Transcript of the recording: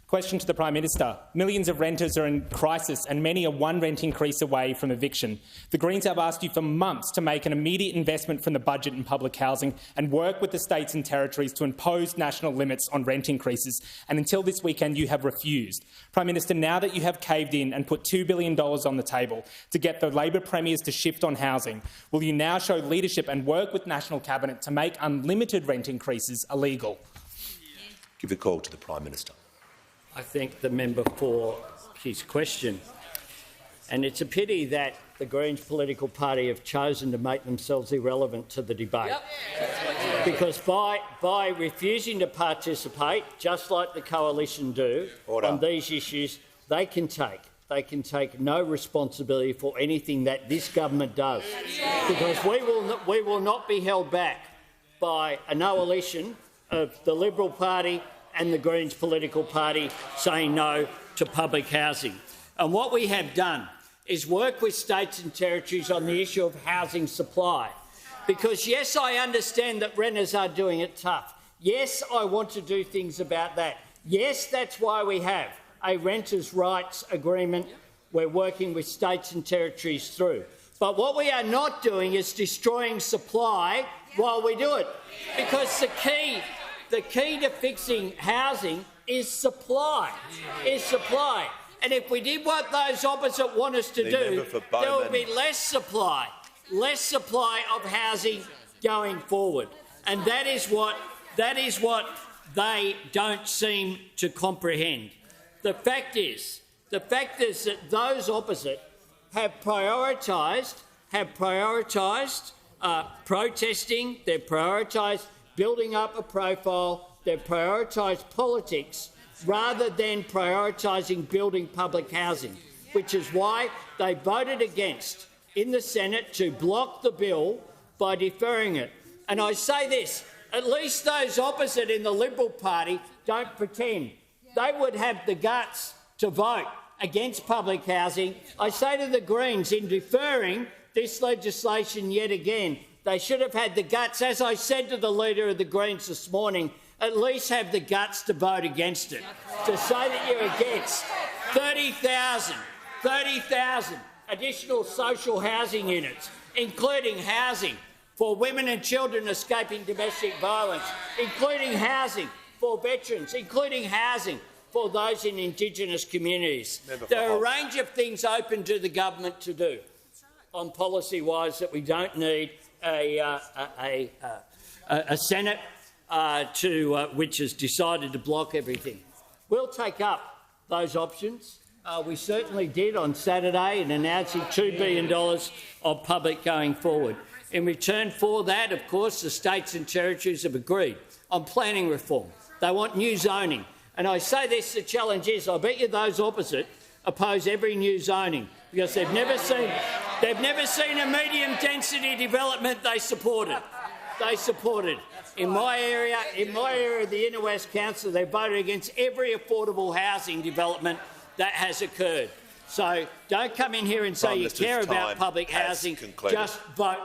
Question to the Prime Minister. Millions of renters are in crisis and many are one rent increase away from eviction. The Greens have asked you for months to make an immediate investment from the budget in public housing and work with the states and territories to impose national limits on rent increases, and until this weekend you have refused. Prime Minister, now that you have caved in and put $2 billion on the table to get the Labor premiers to shift on housing, will you now show leadership and work with National Cabinet to make unlimited rent increases illegal? Give the call to the Prime Minister. I thank the member for his question. And it's a pity that the Greens political party have chosen to make themselves irrelevant to the debate. Because by refusing to participate, just like the coalition do, on these issues, they can take no responsibility for anything that this government does. Because we will not be held back by a no-alition of the Liberal Party and the Greens political party saying no to public housing. And what we have done is work with states and territories on the issue of housing supply. Because, yes, I understand that renters are doing it tough. Yes, I want to do things about that. Yes, that's why we have a renters' rights agreement we're working with states and territories through. But what we are not doing is destroying supply while we do it. Because the key to fixing housing is supply. And if we did what those opposite want us to do, there would be less supply of housing going forward. And that is what they don't seem to comprehend. The fact is that those opposite have prioritised protesting, they've prioritised building up a profile, they've prioritised politics rather than prioritising building public housing, which is why they voted against in the Senate to block the bill by deferring it. And I say this, at least those opposite in the Liberal Party don't pretend. They would have the guts to vote against public housing. I say to the Greens, in deferring this legislation yet again, they should have had the guts, as I said to the Leader of the Greens this morning, at least have the guts to vote against it. To say that you're against 30,000 additional social housing units, including housing for women and children escaping domestic violence, including housing for veterans, including housing for those in Indigenous communities. There are a range of things open to the government to do on policy-wise that we don't need a Senate which has decided to block everything. We'll take up those options. We certainly did on Saturday in announcing $2 billion of public going forward. In return for that, of course, the states and territories have agreed on planning reform. They want new zoning. And I say this, the challenge is, I bet you those opposite oppose every new zoning because they've never seen a medium-density development they supported. In my area, the Inner West Council, they voted against every affordable housing development that has occurred. So don't come in here and say you care about public housing. Just vote